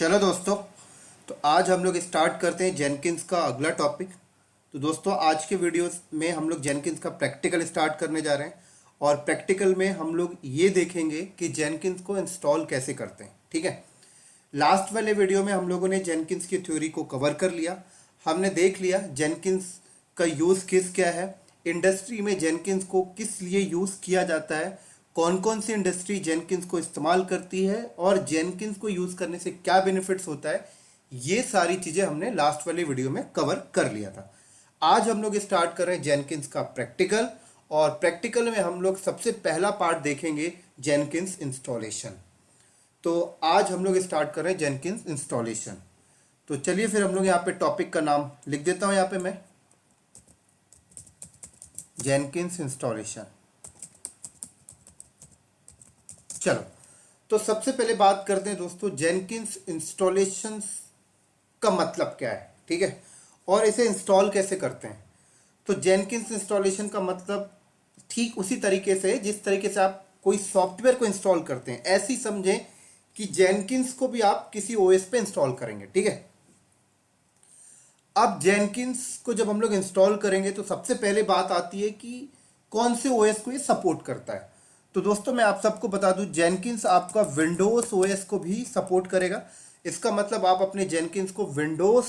चलो दोस्तों, तो आज हम लोग स्टार्ट करते हैं जेनकिंस का अगला टॉपिक। तो दोस्तों, आज के वीडियोस में हम लोग जेनकिंस का प्रैक्टिकल स्टार्ट करने जा रहे हैं और प्रैक्टिकल में हम लोग ये देखेंगे कि जेनकिंस को इंस्टॉल कैसे करते हैं। ठीक है, लास्ट वाले वीडियो में हम लोगों ने जेनकिंस की थ्योरी को कवर कर लिया। हमने देख लिया जेनकिंस का यूज़ क्या है, इंडस्ट्री में जेनकिंस को किस लिए यूज़ किया जाता है, कौन कौन सी इंडस्ट्री जेनकिंस को इस्तेमाल करती है और जेनकिंस को यूज़ करने से क्या बेनिफिट्स होता है। ये सारी चीज़ें हमने लास्ट वाले वीडियो में कवर कर लिया था। आज हम लोग स्टार्ट कर रहे हैं जेनकिंस का प्रैक्टिकल, और प्रैक्टिकल में हम लोग सबसे पहला पार्ट देखेंगे जेनकिंस इंस्टॉलेशन। तो आज हम लोग स्टार्ट कर रहे हैं जेनकिंस इंस्टॉलेशन। तो चलिए फिर हम लोग यहाँ पे टॉपिक का नाम लिख देता हूँ, यहाँ पे मैं जेनकिंस इंस्टॉलेशन। चलो, तो सबसे पहले बात करते हैं दोस्तों जेनकिंस इंस्टॉलेशन का मतलब क्या है। ठीक है, और इसे इंस्टॉल कैसे करते हैं। तो जेनकिंस इंस्टॉलेशन का मतलब ठीक उसी तरीके से जिस तरीके से आप कोई सॉफ्टवेयर को इंस्टॉल करते हैं, ऐसी समझें कि जेनकिंस को भी आप किसी ओएस पे इंस्टॉल करेंगे। ठीक है, अब जेनकिंस को जब हम लोग इंस्टॉल करेंगे तो सबसे पहले बात आती है कि कौन से ओएस को ये सपोर्ट करता है। तो दोस्तों, मैं आप सबको बता दूं, जेनकिंस आपका विंडोज ओएस को भी सपोर्ट करेगा। इसका मतलब आप अपने जेनकिंस को विंडोज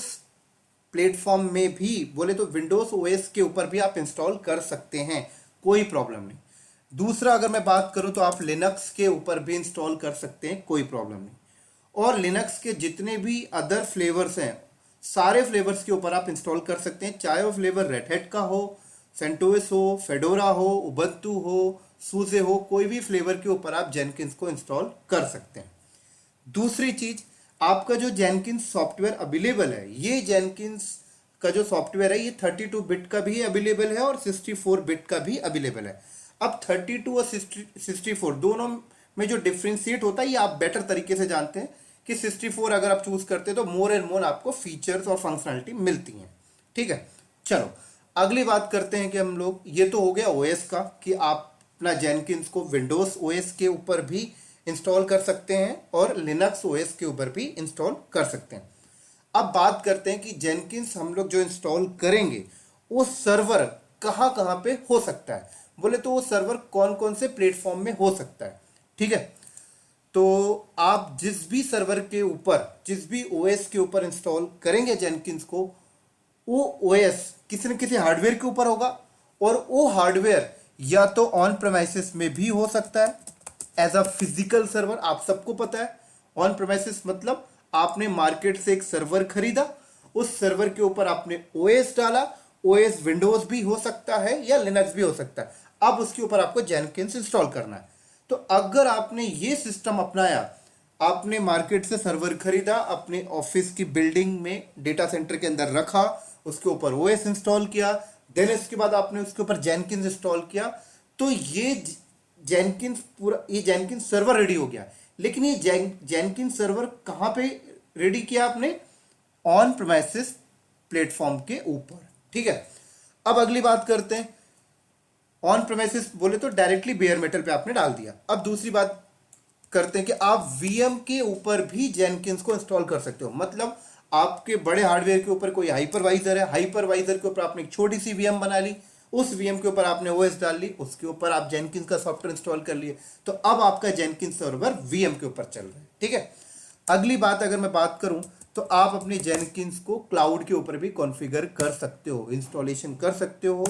प्लेटफॉर्म में भी बोले तो विंडोज ओएस के ऊपर भी आप इंस्टॉल कर सकते हैं, कोई प्रॉब्लम नहीं। दूसरा, अगर मैं बात करूं तो आप लिनक्स के ऊपर भी इंस्टॉल कर सकते हैं, कोई प्रॉब्लम नहीं। और लिनक्स के जितने भी अदर फ्लेवर्स हैं, सारे फ्लेवर्स के ऊपर आप इंस्टॉल कर सकते हैं, चाहे वो फ्लेवर रेड हैट का हो, सेंटोस हो, फेडोरा हो, उबंटू हो, सूजे हो, कोई भी फ्लेवर के ऊपर आप जेनकिंस को इंस्टॉल कर सकते हैं। दूसरी चीज, आपका जो जेनकिंस सॉफ्टवेयर अवेलेबल है, ये जेनकिंस का जो सॉफ्टवेयर है ये 32 बिट का भी अवेलेबल है और 64 बिट का भी अवेलेबल है। अब 32 और 64 दोनों में जो डिफ्रेंशिएट होता है ये आप बेटर तरीके से जानते हैं कि 64 अगर आप चूज करते हैं तो मोर एंड मोर आपको फीचर्स और फंक्शनलिटी मिलती हैं। ठीक है, चलो अगली बात करते हैं कि हम लोग, ये तो हो गया ओएस का कि आप अपना जेनकिंस को विंडोज ओएस के ऊपर भी इंस्टॉल कर सकते हैं और लिनक्स ओएस के ऊपर भी इंस्टॉल कर सकते हैं। अब बात करते हैं कि जेनकिंस हम लोग जो इंस्टॉल करेंगे वो सर्वर कहाँ कहाँ पे हो सकता है। बोले तो वो सर्वर कौन कौन से प्लेटफॉर्म में हो सकता है। ठीक है, तो आप जिस भी सर्वर के ऊपर, जिस भी ओएस के ऊपर इंस्टॉल करेंगे जेनकिंस को, वो ओएस किसी न किसी हार्डवेयर के ऊपर होगा, और वो हार्डवेयर या तो ऑन प्रेमाइसिस में भी हो सकता है एज अ फिजिकल सर्वर। आप सबको पता है ऑन प्रेमाइसिस मतलब आपने मार्केट से एक सर्वर खरीदा, उस सर्वर के ऊपर आपने ओएस डाला। ओएस विंडोज भी हो सकता है या लिनक्स भी हो सकता है। अब उसके ऊपर आपको जेनकिंस इंस्टॉल करना है। तो अगर आपने ये सिस्टम अपनाया, आपने मार्केट से सर्वर खरीदा, अपने ऑफिस की बिल्डिंग में डेटा सेंटर के अंदर रखा, उसके ऊपर ओएस इंस्टॉल किया, देन इसके बाद आपने उसके ऊपर जेनकिंस इंस्टॉल किया, तो ये जेनकिंस पूरा, ये जेनकिंस सर्वर रेडी हो गया। लेकिन ये जेनकिंस सर्वर कहां पे रेडी किया आपने? ऑन प्रेमाइसिस प्लेटफॉर्म के ऊपर। ठीक है, अब अगली बात करते हैं, ऑन प्रेमाइसिस बोले तो डायरेक्टली बेयर मेटल पे आपने डाल दिया। अब दूसरी बात करते हैं कि आप वीएम के ऊपर भी जेनकिंस को इंस्टॉल कर सकते हो। मतलब आपके बड़े हार्डवेयर के ऊपर कोई हाइपरवाइजर है, हाइपरवाइजर के ऊपर आपने एक छोटी सी वीएम बना ली, उस वीएम के ऊपर आपने ओएस डाल ली, उसके ऊपर आप जेनकिंस का सॉफ्टवेयर इंस्टॉल कर लिए, तो अब आपका जेनकिंस सर्वर वीएम के ऊपर चल रहा है। ठीक है, अगली बात अगर मैं बात करूं तो आप अपने जेनकिंस को क्लाउड के ऊपर भी कॉन्फ़िगर कर सकते हो, इंस्टॉलेशन कर सकते हो,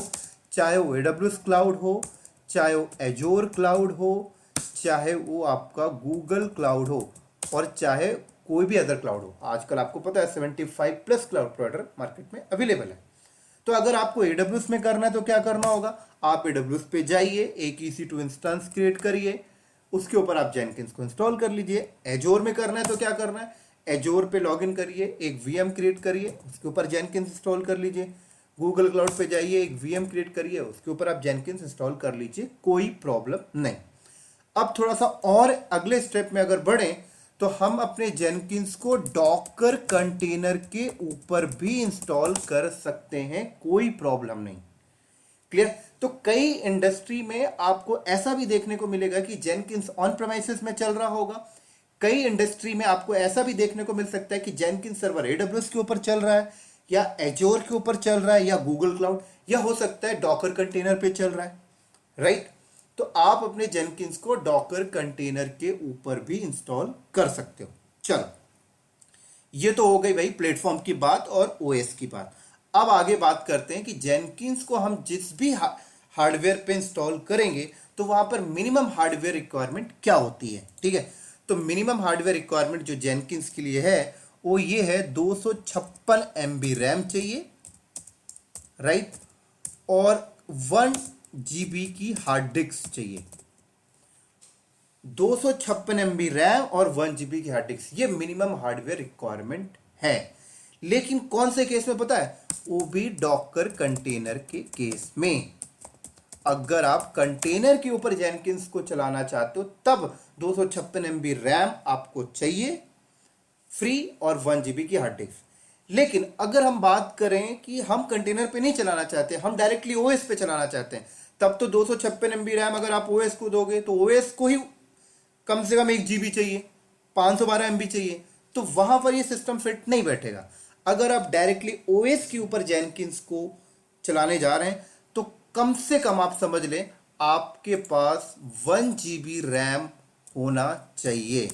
चाहे वो AWS क्लाउड हो, चाहे वो एजोर क्लाउड हो, चाहे वो आपका गूगल क्लाउड हो, और चाहे कोई भी अदर क्लाउड हो। आजकल आपको पता है 75+ क्लाउड प्रोवाइडर मार्केट में अवेलेबल है। तो अगर आपको AWS में करना है तो क्या करना होगा, आप AWS पे जाइए, एक EC2 इंस्टेंस क्रिएट करिए, उसके ऊपर आप जेनकिंस को इंस्टॉल कर लीजिए। एजोर में करना है तो क्या करना है, एजोर पे लॉगिन करिए, एक वीएम क्रिएट करिए, उसके ऊपर जेनकिंस इंस्टॉल कर लीजिए। गूगल क्लाउड पे जाइए, एक वीएम क्रिएट करिए, उसके ऊपर आप जेनकिंस इंस्टॉल कर लीजिए, कोई प्रॉब्लम नहीं। अब थोड़ा सा और अगले स्टेप में अगर बढ़ें तो हम अपने जेनकिंस को डॉकर कंटेनर के ऊपर भी इंस्टॉल कर सकते हैं, कोई प्रॉब्लम नहीं। क्लियर? तो कई इंडस्ट्री में आपको ऐसा भी देखने को मिलेगा कि जेनकिंस ऑन प्रेमाइसिस में चल रहा होगा, कई इंडस्ट्री में आपको ऐसा भी देखने को मिल सकता है कि जेनकिंस सर्वर एडब्ल्यूएस के ऊपर चल रहा है, या एजोर के ऊपर चल रहा है, या गूगल क्लाउड, या हो सकता है डॉकर कंटेनर पे चल रहा है, राइट। तो आप अपने जेनकिंस को डॉकर कंटेनर के ऊपर भी इंस्टॉल कर सकते हो। चलो, ये तो हो गई भाई प्लेटफॉर्म की बात और ओएस की बात। अब आगे बात करते हैं कि जेनकिंस को हम जिस भी हार्डवेयर पे इंस्टॉल करेंगे तो वहां पर मिनिमम हार्डवेयर रिक्वायरमेंट क्या होती है, ठीक है। तो मिनिमम हार्डवेयर रिक्वायरमेंट जो जेनकिंस के लिए है वो ये है 256 MB रैम चाहिए, राइट, और 1 GB की हार्ड डिस्क चाहिए। 256 MB रैम और 1 GB की हार्ड डिस्क, ये मिनिमम हार्डवेयर रिक्वायरमेंट है। लेकिन कौन से केस में पता है, वो भी डॉकर कंटेनर के केस में। अगर आप कंटेनर के ऊपर जेनकिंस को चलाना चाहते हो तब 256 MB रैम आपको चाहिए फ्री और 1 GB की हार्ड डिस्क। लेकिन अगर हम बात करें कि हम कंटेनर पे नहीं चलाना चाहते, हम डायरेक्टली ओएस पे चलाना चाहते हैं, तब तो 256 MB रैम अगर आप ओएस को दोगे तो ओएस को ही कम से कम 1 GB चाहिए, 512 MB चाहिए, तो वहां पर ये सिस्टम फिट नहीं बैठेगा। अगर आप डायरेक्टली ओएस के ऊपर जेनकिंस को चलाने जा रहे हैं तो कम से कम आप समझ लें आपके पास 1 GB रैम होना चाहिए।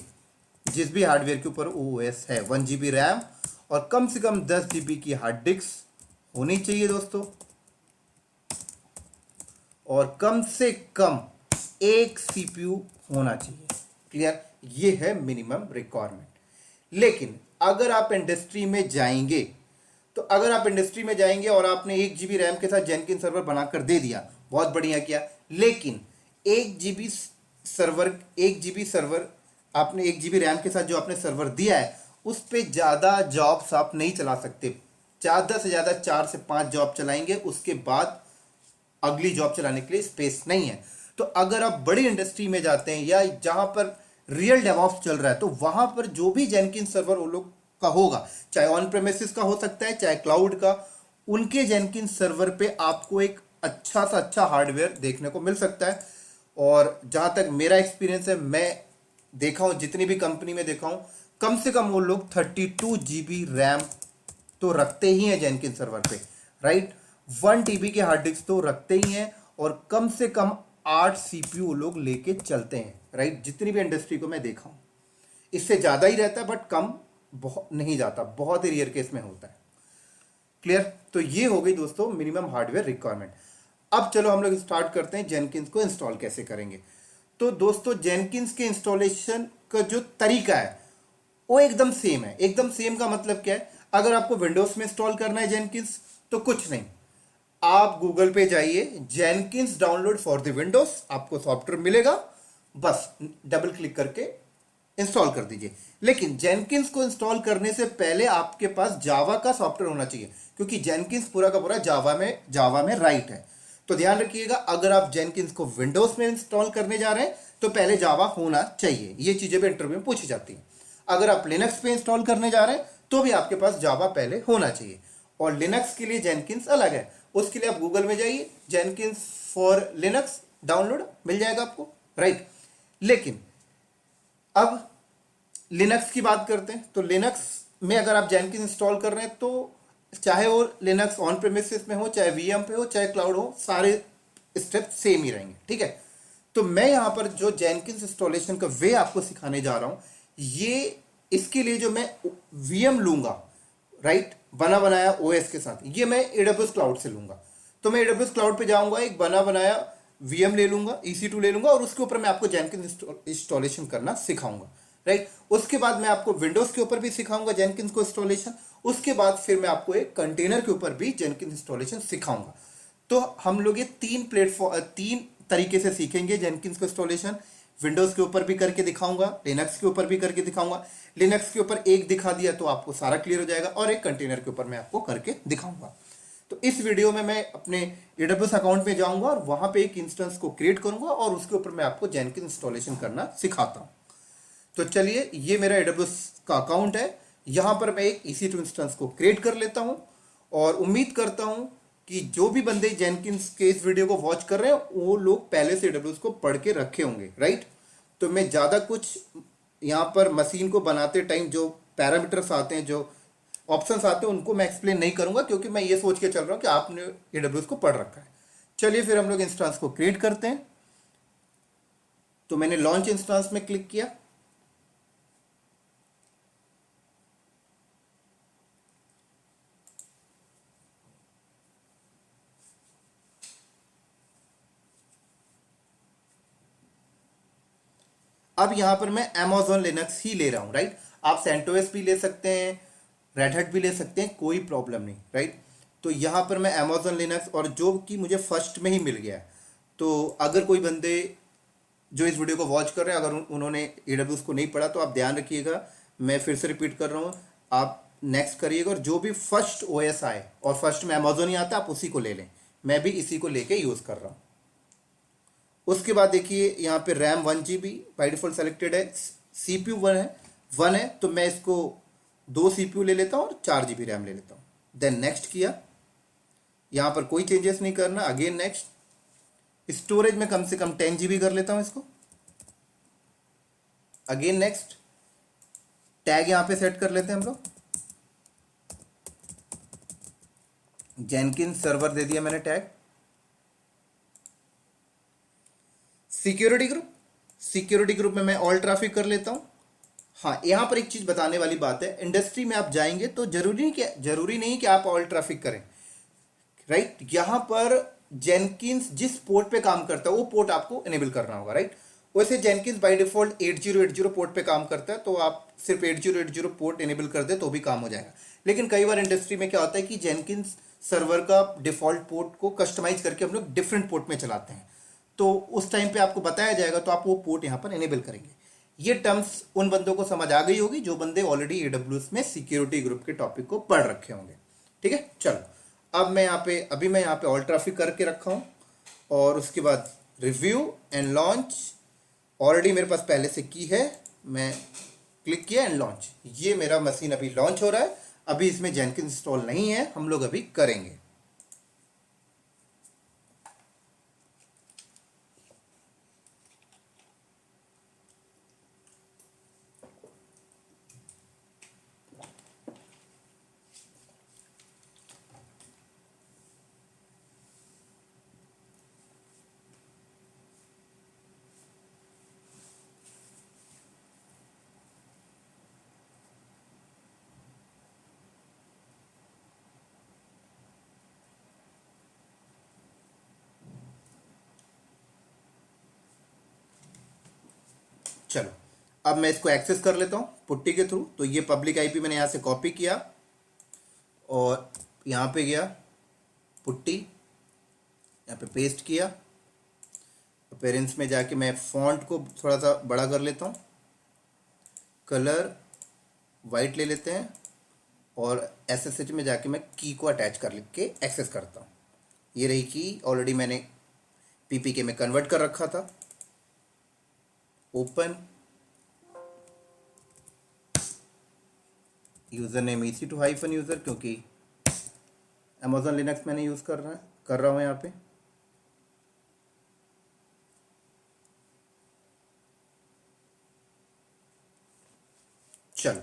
जिस भी हार्डवेयर के ऊपर ओएस है 1 GB रैम और कम से कम 10 GB की हार्ड डिस्क होनी चाहिए दोस्तों, और कम से कम एक CPU होना चाहिए। क्लियर, ये है मिनिमम रिक्वायरमेंट। लेकिन अगर आप इंडस्ट्री में जाएंगे तो अगर आप इंडस्ट्री में जाएंगे और आपने 1 GB रैम के साथ जेनकिंस सर्वर बनाकर दे दिया, बहुत बढ़िया किया, लेकिन 1 GB सर्वर आपने 1 GB रैम के साथ जो आपने सर्वर दिया है उस पे ज़्यादा जॉब्स आप नहीं चला सकते। ज़्यादा से ज़्यादा 4 से 5 जॉब चलाएंगे, उसके बाद अगली जॉब चलाने के लिए स्पेस नहीं है। तो अगर आप बड़ी इंडस्ट्री में जाते हैं या जहां पर रियल डेवऑप्स चल रहा है तो वहां पर जो भी जेनकिंस सर्वर वो लोग का होगा, चाहे ऑन प्रेमिसेस का हो सकता है चाहे क्लाउड का, उनके जेनकिंस सर्वर पे आपको एक अच्छा सा अच्छा हार्डवेयर देखने को मिल सकता है। और जहां तक मेरा एक्सपीरियंस है, मैं देखा हूं, जितनी भी कंपनी में देखा हूं, कम से कम वो लोग 32 GB रैम तो रखते ही हैं जेनकिंस सर्वर पे, राइट। 1 TB की हार्ड डिस्क तो रखते ही हैं और कम से कम 8 CPU लोग लेके चलते हैं, राइट। जितनी भी इंडस्ट्री को मैं देखा हूं, इससे ज्यादा ही रहता है बट कम बहुत नहीं जाता, बहुत ही रियर केस में होता है। क्लियर, तो ये हो गई दोस्तों मिनिमम हार्डवेयर रिक्वायरमेंट। अब चलो हम लोग स्टार्ट करते हैं जेनकिंस को इंस्टॉल कैसे करेंगे। तो दोस्तों जेनकिंस के इंस्टॉलेशन का जो तरीका है वो एकदम सेम है। एकदम सेम का मतलब क्या है, अगर आपको विंडोज में इंस्टॉल करना है जेनकिंस तो कुछ नहीं, आप गूगल पे जाइए, Jenkins download for the Windows, आपको सॉफ्टवेयर मिलेगा, बस डबल क्लिक करके इंस्टॉल कर दीजिए। लेकिन जेनकिंस को इंस्टॉल करने से पहले आपके पास जावा का सॉफ्टवेयर होना चाहिए, क्योंकि जेनकिंस पूरा का पूरा जावा में राइट है। तो ध्यान रखिएगा, अगर आप जेनकिंस को विंडोज में इंस्टॉल करने जा रहे हैं तो पहले जावा होना चाहिए। ये चीजें भी इंटरव्यू में पूछी जाती हैं। अगर आप लिनक्स पे इंस्टॉल करने जा रहे हैं तो भी आपके पास जावा पहले होना चाहिए, और लिनक्स के लिए जेनकिंस अलग है। उसके लिए आप गूगल में जाइए, जेनकिंस फॉर लिनक्स डाउनलोड मिल जाएगा आपको, राइट। लेकिन अब लिनक्स की बात करते हैं। तो लिनक्स में अगर आप जेनकिंस इंस्टॉल कर रहे हैं तो चाहे वो लिनक्स ऑन प्रेमिसेस में हो, चाहे वीएम पे हो, चाहे क्लाउड हो, सारे स्टेप सेम ही रहेंगे, ठीक है। तो मैं यहां पर जो जेनकिंस इंस्टॉलेशन का वे आपको सिखाने जा रहा हूं, ये इसके लिए जो मैं वीएम लूंगा, राइट, बना बनाया ओएस के साथ, ये मैं एडब्ल्यूएस क्लाउड से लूंगा। तो मैं एडब्ल्यूएस क्लाउड पे जाऊंगा, एक बना बनाया वीएम ले लूंगा, EC2 ले लूंगा, और उसके ऊपर मैं आपको जेनकिंस इंस्टॉलेशन करना सिखाऊंगा, राइट। उसके बाद मैं आपको विंडोज के ऊपर भी सिखाऊंगा जेनकिंस को इंस्टॉलेशन। उसके बाद फिर मैं आपको एक कंटेनर के ऊपर भी जेनकिंस इंस्टॉलेशन सिखाऊंगा। तो हम लोग ये 3 तरीके से सीखेंगे जेनकिंस को इंस्टॉलेशन। विंडोज के ऊपर भी करके दिखाऊंगा, लिनक्स के ऊपर भी करके दिखाऊंगा। लिनक्स के ऊपर एक दिखा दिया तो आपको सारा क्लियर हो जाएगा, और एक कंटेनर के ऊपर मैं आपको करके दिखाऊंगा। तो इस वीडियो में मैं अपने AWS अकाउंट में जाऊंगा और वहां पे एक इंस्टेंस को क्रिएट करूंगा और उसके ऊपर मैं आपको जेनकिंस इंस्टॉलेशन करना सिखाता हूं। तो चलिए, ये मेरा AWS का अकाउंट है। यहां पर मैं एक EC2 इंस्टेंस को क्रिएट कर लेता हूं, और उम्मीद करता हूं कि जो भी बंदे जेनकिंस के इस वीडियो को वॉच कर रहे हैं वो लोग पहले से AWS को पढ़ के रखे होंगे, राइट। तो मैं ज़्यादा कुछ यहाँ पर मशीन को बनाते टाइम जो पैरामीटर्स आते हैं, जो ऑप्शंस आते हैं, उनको मैं एक्सप्लेन नहीं करूंगा क्योंकि मैं ये सोच के चल रहा हूँ कि आपने AWS को पढ़ रखा है। चलिए फिर हम लोग इंस्टांस को क्रिएट करते हैं। तो मैंने लॉन्च इंस्टांस में क्लिक किया। अब यहां पर मैं Amazon लिनक्स ही ले रहा हूं, राइट। आप सेंटोस भी ले सकते हैं, रेड हैट भी ले सकते हैं, कोई प्रॉब्लम नहीं, राइट। तो यहां पर मैं Amazon लिनक्स, और जो कि मुझे फर्स्ट में ही मिल गया है। तो अगर कोई बंदे जो इस वीडियो को वॉच कर रहे हैं, अगर उन्होंने AWS को नहीं पढ़ा तो आप ध्यान रखिएगा, मैं फिर से रिपीट कर रहा हूँ, आप नेक्स्ट करिएगा और जो भी फर्स्ट OS आए और फर्स्ट में Amazon ही आता है, आप उसी को ले लें। मैं भी इसी को लेके यूज़ कर रहा हूँ। उसके बाद देखिए यहाँ पे RAM 1 GB by default selected है, CPU 1 है, तो मैं इसको 2 CPU ले लेता हूँ और 4 GB रैम ले लेता हूँ। देन नेक्स्ट किया, यहाँ पर कोई चेंजेस नहीं करना। अगेन नेक्स्ट, स्टोरेज में कम से कम 10 GB कर लेता हूँ इसको। अगेन नेक्स्ट, टैग यहाँ पे सेट कर लेते हैं हम लोग, जेनकिंस सर्वर दे दिया मैंने टैग। सिक्योरिटी ग्रुप में मैं ऑल ट्रैफिक कर लेता हूं। हाँ, यहां पर एक चीज बताने वाली बात है, इंडस्ट्री में आप जाएंगे तो जरूरी नहीं कि आप ऑल ट्रैफिक करें, राइट। यहां पर जेनकिंस जिस पोर्ट पे काम करता है वो पोर्ट आपको इनेबल करना होगा, राइट। वैसे जेनकिंस बाय डिफॉल्ट 8080 पोर्ट पे काम करता है, तो आप सिर्फ 8080 पोर्ट इनेबल कर दे तो भी काम हो जाएगा। लेकिन कई बार इंडस्ट्री में क्या होता है कि जेनकिंस सर्वर का डिफॉल्ट पोर्ट को कस्टमाइज करके हम लोग डिफरेंट पोर्ट में चलाते हैं, तो उस टाइम पे आपको बताया जाएगा, तो आप वो पोर्ट यहाँ पर इनेबल करेंगे। ये टर्म्स उन बंदों को समझ आ गई होगी जो बंदे ऑलरेडी AWS में सिक्योरिटी ग्रुप के टॉपिक को पढ़ रखे होंगे, ठीक है। चलो, अब मैं यहाँ पे ऑल ट्रैफिक करके रखा हूँ, और उसके बाद रिव्यू एंड लॉन्च ऑलरेडी मेरे पास पहले से की है, मैं क्लिक किया एंड लॉन्च। ये मेरा मशीन अभी लॉन्च हो रहा है, अभी इसमें जेनकिंस इंस्टॉल नहीं है, हम लोग अभी करेंगे। चलो, अब मैं इसको एक्सेस कर लेता हूँ पुट्टी के थ्रू। तो ये पब्लिक IP मैंने यहाँ से कॉपी किया और यहाँ पे गया, पुट्टी यहाँ पे पेस्ट किया। पेरेंट्स में जाके मैं फॉन्ट को थोड़ा सा बड़ा कर लेता हूँ, कलर वाइट ले लेते हैं, और SSH में जाके मैं की को अटैच कर लिख के एक्सेस करता हूँ। ये रही की, ऑलरेडी मैंने PPK में कन्वर्ट कर रखा था। Open, user name EC2 hyphen user, क्योंकि Amazon लिनक्स मैंने यूज़ कर रहा हूँ यहाँ पे। चलो,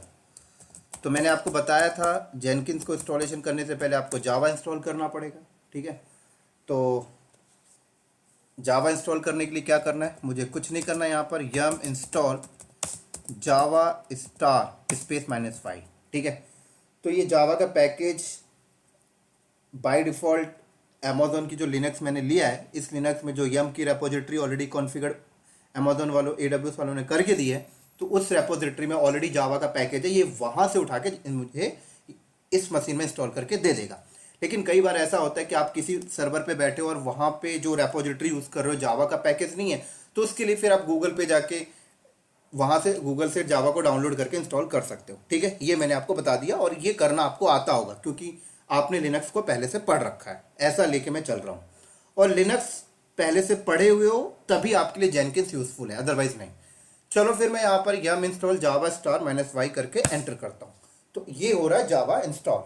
तो मैंने आपको बताया था जेनकिंस को इंस्टॉलेशन करने से पहले आपको जावा इंस्टॉल करना पड़ेगा, ठीक है। तो जावा इंस्टॉल करने के लिए क्या करना है, मुझे कुछ नहीं करना है, यहाँ पर यम इंस्टॉल जावा स्टार स्पेस -5, ठीक है। तो ये जावा का पैकेज बाय डिफ़ॉल्ट अमेजोन की जो लिनक्स मैंने लिया है, इस लिनक्स में जो यम की रेपोजिटरी ऑलरेडी कॉन्फ़िगर अमेजोन वालों AWS वालों ने करके दी है, तो उस रेपोजिटरी में ऑलरेडी जावा का पैकेज है, ये वहाँ से उठा के मुझे इस मशीन में इंस्टॉल करके दे देगा। लेकिन कई बार ऐसा होता है कि आप किसी सर्वर पे बैठे हो और वहाँ पे जो रेपोजिटरी यूज़ कर रहे हो जावा का पैकेज नहीं है, तो उसके लिए फिर आप गूगल पे जाके वहाँ से गूगल से जावा को डाउनलोड करके इंस्टॉल कर सकते हो, ठीक है। ये मैंने आपको बता दिया, और ये करना आपको आता होगा क्योंकि आपने लिनक्स को पहले से पढ़ रखा है, ऐसा लेके मैं चल रहा हूँ। और लिनक्स पहले से पढ़े हुए हो तभी आपके लिए जेनकिंस यूजफुल है, अदरवाइज नहीं। चलो, फिर मैं यहाँ पर यम इंस्टॉल जावा स्टार -y करके एंटर करता हूँ, तो ये हो रहा है जावा इंस्टॉल।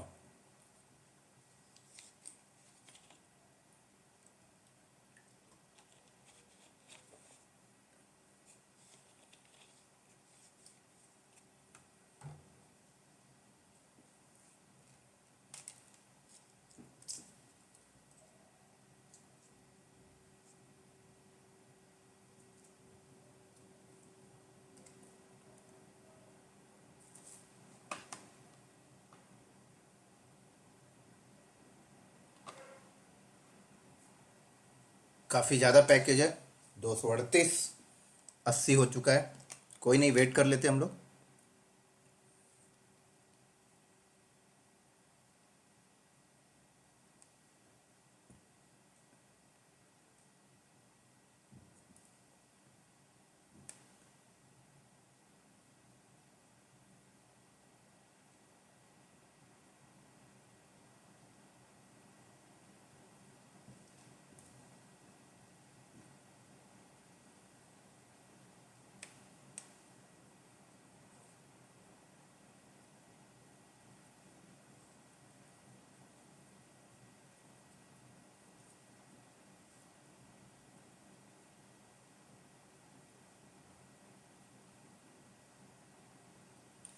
काफ़ी ज़्यादा पैकेज है, 238, 80 हो चुका है। कोई नहीं, वेट कर लेते हम लोग।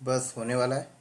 बस होने वाला है।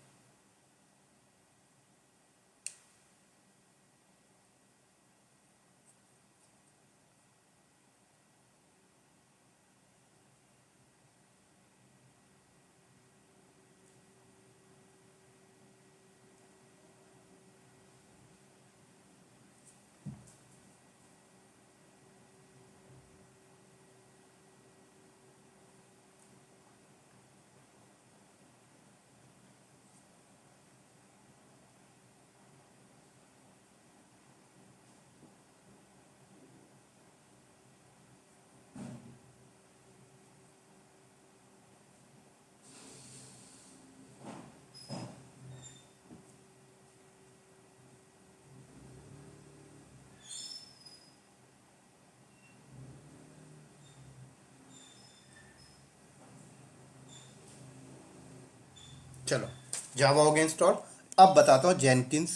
चलो, जावा हो गया इंस्टॉल। अब बताता हूँ जेनकिंस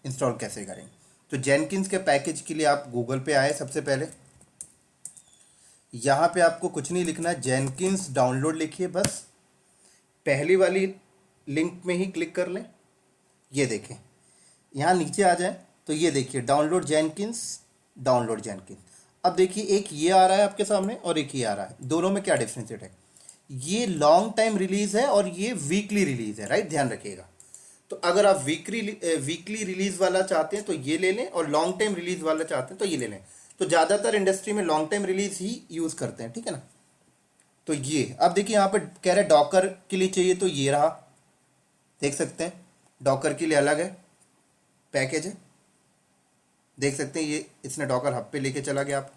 इंस्टॉल कैसे करेंगे। तो जेनकिंस के पैकेज के लिए आप गूगल पे आए। सबसे पहले यहाँ पे आपको कुछ नहीं लिखना है, जेनकिंस डाउनलोड लिखिए बस। पहली वाली लिंक में ही क्लिक कर लें। ये देखें, यहाँ नीचे आ जाए तो ये देखिए डाउनलोड जेनकिंस, डाउनलोड जेनकिंस। अब देखिए एक ये आ रहा है आपके सामने और एक ये आ रहा है, दोनों में क्या डिफरेंशिएट है। ये लॉन्ग टाइम रिलीज है और ये वीकली रिलीज है, राइट, ध्यान रखिएगा। तो अगर आप वीकली रिलीज वाला चाहते हैं तो ये ले लें, और लॉन्ग टाइम रिलीज वाला चाहते हैं तो ये ले लें। तो ज़्यादातर इंडस्ट्री में लॉन्ग टाइम रिलीज ही यूज़ करते हैं, ठीक है ना। तो ये अब देखिए यहाँ पर कह रहे डॉकर के लिए चाहिए, तो ये रहा, देख सकते हैं डॉकर के लिए अलग है पैकेज है, देख सकते हैं। ये इसने डॉकर हब पे लेके चला गया आप।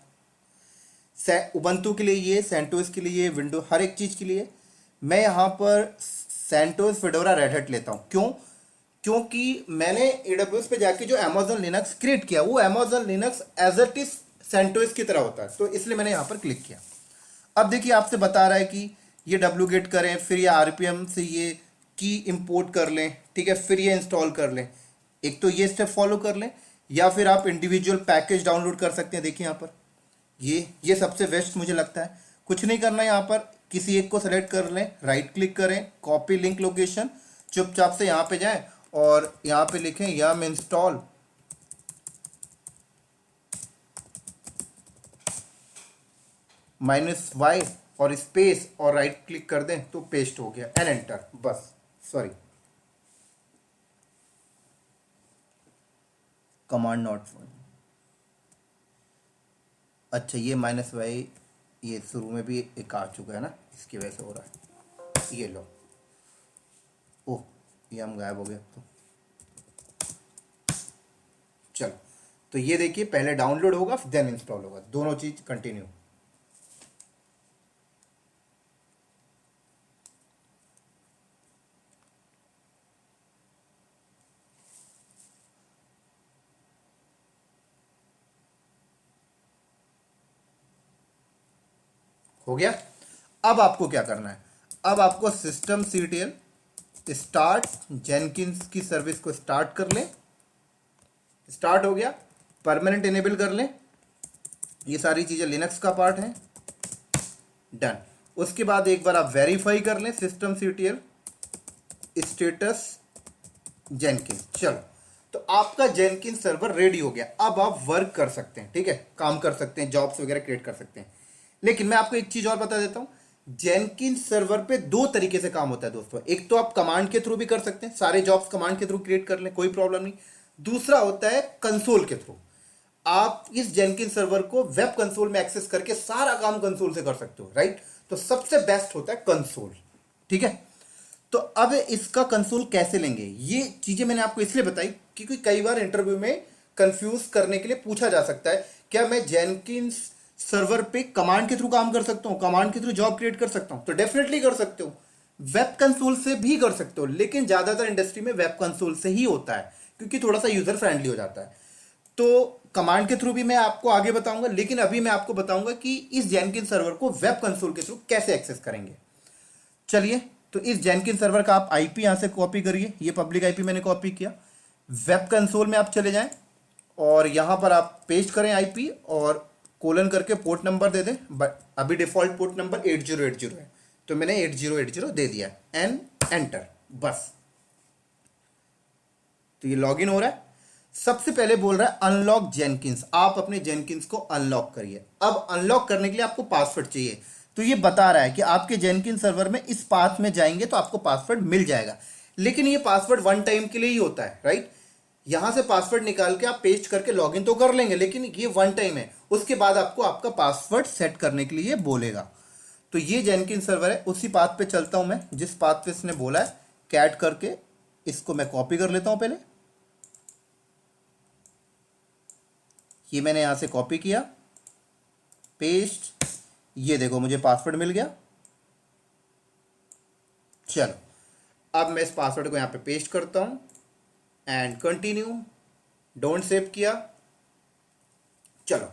उबंटू के लिए ये, सेंटोस के लिए, विंडो, हर एक चीज़ के लिए। मैं यहाँ पर सेंटोस, फेडोरा, रेड हैट लेता हूँ। क्यों? क्योंकि मैंने AWS पे जाके जो अमेजोन लिनक्स क्रिएट किया, वो Amazon Linux as it is CentOS की तरह होता है, तो इसलिए मैंने यहाँ पर क्लिक किया। अब देखिए आपसे बता रहा है कि ये डब्ल्यूगेट करें, फिर ये RPM से ये की इंपोर्ट कर लें, ठीक है, फिर ये इंस्टॉल कर लें। एक तो ये स्टेप फॉलो कर लें, या फिर आप इंडिविजुअल पैकेज डाउनलोड कर सकते हैं। देखिए यहाँ पर ये सबसे बेस्ट मुझे लगता है। कुछ नहीं करना है, यहाँ पर किसी एक को सेलेक्ट कर लें, राइट क्लिक करें, कॉपी लिंक लोकेशन, चुपचाप से यहाँ पे जाएं और यहाँ पे लिखें यम इंस्टॉल -y और स्पेस और राइट क्लिक कर दें तो पेस्ट हो गया, एंड एंटर। बस, सॉरी, कमांड नॉट फाउंड। अच्छा, ये -y ये शुरू में भी एक आ चुका है ना, इसकी वजह से हो रहा है। ये लो, ओह, ये हम गायब हो गया। तो चलो, तो ये देखिए पहले डाउनलोड होगा देन इंस्टॉल होगा, दोनों चीज कंटिन्यू। हो गया। अब आपको क्या करना है, अब आपको systemctl स्टार्ट जेनकिंस की सर्विस को स्टार्ट कर लें। स्टार्ट हो गया, परमानेंट इनेबल कर लें। ये सारी चीजें लिनक्स का पार्ट है, डन। उसके बाद एक बार आप वेरीफाई कर लें systemctl स्टेटस जेनकिंस। चलो, तो आपका जेनकिंस सर्वर रेडी हो गया। अब आप वर्क कर सकते हैं, ठीक है, काम कर सकते हैं, जॉब्स वगैरह क्रिएट कर सकते हैं। लेकिन मैं आपको एक चीज और बता देता हूं, जेनकिंस सर्वर पे दो तरीके से काम होता है दोस्तों। एक तो आप कमांड के थ्रू भी कर सकते हैं, सारे जॉब्स कमांड के थ्रू क्रिएट कर लें, कोई प्रॉब्लम नहीं। दूसरा होता है कंसोल के थ्रू। आप इस जेनकिन सर्वर को वेब कंसोल में एक्सेस करके सारा काम कंसोल से कर सकते हो, राइट। तो सबसे बेस्ट होता है कंसोल, ठीक है। तो अब इसका कंसोल कैसे लेंगे, ये चीजें मैंने आपको इसलिए बताई क्योंकि कई बार इंटरव्यू में कंफ्यूज करने के लिए पूछा जा सकता है, क्या मैं जेनकिन सर्वर पे कमांड के थ्रू काम कर सकता हूं, कमांड के थ्रू जॉब क्रिएट कर सकता हूं? तो डेफिनेटली कर सकते हो, वेब कंसोल से भी कर सकते हो, लेकिन ज्यादातर इंडस्ट्री में वेब कंसोल से ही होता है क्योंकि थोड़ा सा यूजर फ्रेंडली हो जाता है। तो कमांड के थ्रू भी मैं आपको आगे बताऊंगा, लेकिन अभी मैं आपको बताऊंगा कि इस जेनकिन सर्वर को वेब कंसोल के थ्रू कैसे एक्सेस करेंगे। चलिए, तो इस जेनकिन सर्वर का आप आईपी यहां से कॉपी करिए, ये पब्लिक आईपी मैंने कॉपी किया। वेब कंसोल में आप चले जाएं और यहां पर आप पेस्ट करें आईपी और कोलन करके पोर्ट नंबर दे दें। अभी डिफॉल्ट पोर्ट नंबर 8080 है, तो मैंने 8080 दे दिया एंड एंटर, बस। तो ये लॉगिन हो रहा है। सबसे पहले बोल रहा है अनलॉक जेनकिंस, आप अपने जेनकिंस को अनलॉक करिए। अब अनलॉक करने के लिए आपको पासवर्ड चाहिए, तो ये बता रहा है कि आपके जेनकिन सर्वर में इस पाथ में जाएंगे तो आपको पासवर्ड मिल जाएगा, लेकिन ये पासवर्ड वन टाइम के लिए ही होता है, राइट। यहां से पासवर्ड निकाल के आप पेस्ट करके लॉगिन तो कर लेंगे, लेकिन ये वन टाइम है, उसके बाद आपको आपका पासवर्ड सेट करने के लिए बोलेगा। तो ये जेनकिन सर्वर है, उसी पाथ पे चलता हूं मैं जिस पाथ पे इसने बोला है, कैट करके इसको मैं कॉपी कर लेता हूं पहले। ये मैंने यहां से कॉपी किया, पेस्ट, ये देखो मुझे पासवर्ड मिल गया। चलो, अब मैं इस पासवर्ड को यहां पे पेस्ट करता हूं एंड कंटिन्यू, डोंट सेव किया। चलो,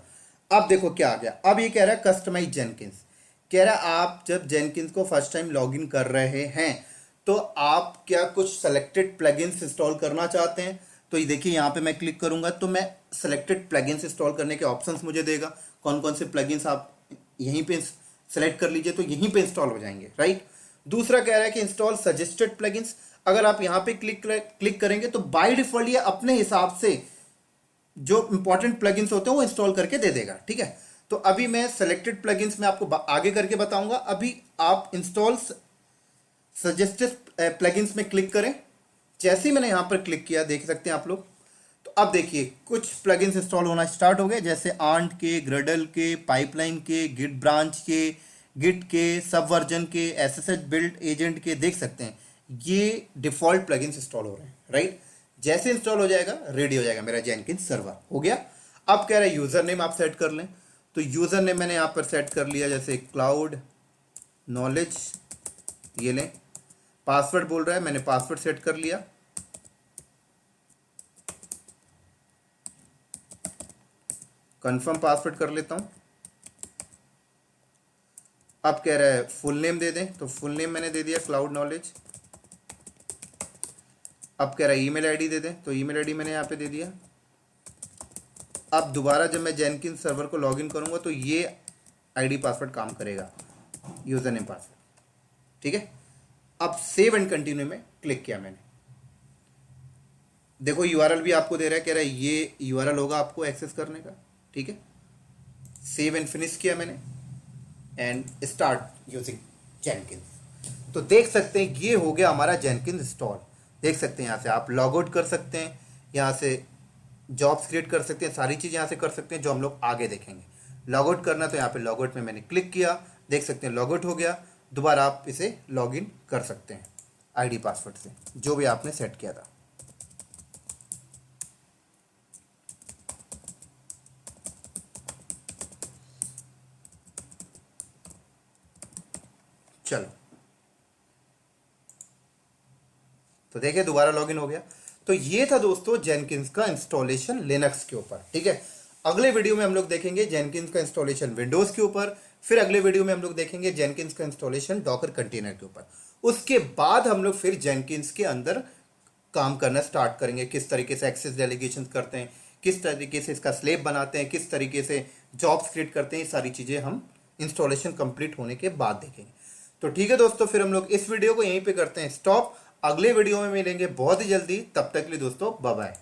अब देखो क्या आ गया। अब ये कह रहा है कस्टमाइज जेनकिंस, कह रहा है आप जब जेनकिंस को फर्स्ट टाइम लॉगिन कर रहे हैं तो आप क्या कुछ सेलेक्टेड प्लगइन्स इंस्टॉल करना चाहते हैं। तो ये देखिए, यहाँ पे मैं क्लिक करूंगा तो मैं सेलेक्टेड प्लगइन्स इंस्टॉल करने के ऑप्शंस मुझे देगा, कौन कौन से प्लगइन्स आप यहीं पे सेलेक्ट कर लीजिए तो यहीं पे इंस्टॉल हो जाएंगे, राइट। दूसरा कह रहा है कि इंस्टॉल सजेस्टेड प्लगइन्स, अगर आप यहाँ पे क्लिक करेंगे तो बाय डिफॉल्ट ये अपने हिसाब से जो इंपॉर्टेंट प्लगइन्स होते हैं वो इंस्टॉल करके दे देगा, ठीक है। तो अभी मैं सेलेक्टेड प्लगइन्स में आपको आगे करके बताऊंगा। अभी आप इंस्टॉल सजेस्टेड प्लगइन्स में क्लिक करें। जैसे ही मैंने यहां पर क्लिक किया, देख सकते हैं आप लोग, तो अब देखिए कुछ प्लगइन्स इंस्टॉल होना स्टार्ट हो गए, जैसे आंट के, ग्रेडल के, पाइपलाइन के, गिट ब्रांच के, गिट के, सब वर्जन के, एसएसएच बिल्ड एजेंट के। देख सकते हैं ये डिफॉल्ट प्लगइन्स इंस्टॉल हो रहे हैं, राइट। जैसे इंस्टॉल हो जाएगा रेडी हो जाएगा मेरा जेनकिन सर्वर, हो गया। अब कह रहा है यूजर नेम आप सेट कर लें, तो यूजर नेम मैंने यहां पर सेट कर लिया, जैसे क्लाउड नॉलेज, ये लें। पासवर्ड बोल रहा है, मैंने पासवर्ड सेट कर लिया। कंफर्म पासवर्ड कर लेता हूं। अब कह रहा है फुल नेम दे दें, तो फुल नेम मैंने दे दिया क्लाउड नॉलेज। अब कह रहा है ईमेल आईडी दे दें, तो ईमेल आईडी मैंने यहां पे दे दिया। अब दोबारा जब मैं जेनकिन सर्वर को लॉगिन करूंगा तो ये आईडी पासवर्ड काम करेगा, यूजर नेम पासवर्ड, ठीक है। अब सेव एंड कंटिन्यू में क्लिक किया मैंने, देखो यूआरएल भी आपको दे रहा है, कह रहा है ये यूआरएल होगा आपको एक्सेस करने का, ठीक है। सेव एंड फिनिश किया मैंने एंड स्टार्ट यूजिंग जेनकिंस। तो देख सकते हैं ये हो गया हमारा जेनकिंस इंस्टॉल। देख सकते हैं यहाँ से आप लॉग आउट कर सकते हैं, यहाँ से जॉब्स क्रिएट कर सकते हैं, सारी चीज़ यहाँ से कर सकते हैं जो हम लोग आगे देखेंगे। लॉग आउट करना तो यहाँ पे लॉग आउट में मैंने क्लिक किया, देख सकते हैं लॉग आउट हो गया। दोबारा आप इसे लॉग इन कर सकते हैं आईडी पासवर्ड से, जो भी आपने सेट किया था। चलो, तो देखिए दोबारा लॉगिन हो गया। तो ये था दोस्तों जेनकिंस का इंस्टॉलेशन लिनक्स के ऊपर, ठीक है। अगले वीडियो में हम लोग देखेंगे जेनकिंस का इंस्टॉलेशन विंडोज के ऊपर, फिर अगले वीडियो में हम लोग देखेंगे जेनकिंस का इंस्टॉलेशन डॉकर कंटेनर के ऊपर। उसके बाद हम लोग फिर जेनकिंस के अंदर काम करना स्टार्ट करेंगे, किस तरीके से एक्सेस डेलीगेशन करते हैं, किस तरीके से इसका स्लेब बनाते हैं, किस तरीके से जॉब्स क्रिएट करते हैं। ये सारी चीज़ें हम इंस्टॉलेशन कंप्लीट होने के बाद देखेंगे। तो ठीक है दोस्तों, फिर हम लोग इस वीडियो को यहीं पे करते हैं स्टॉप। अगले वीडियो में मिलेंगे बहुत ही जल्दी, तब तक के लिए दोस्तों बाय बाय।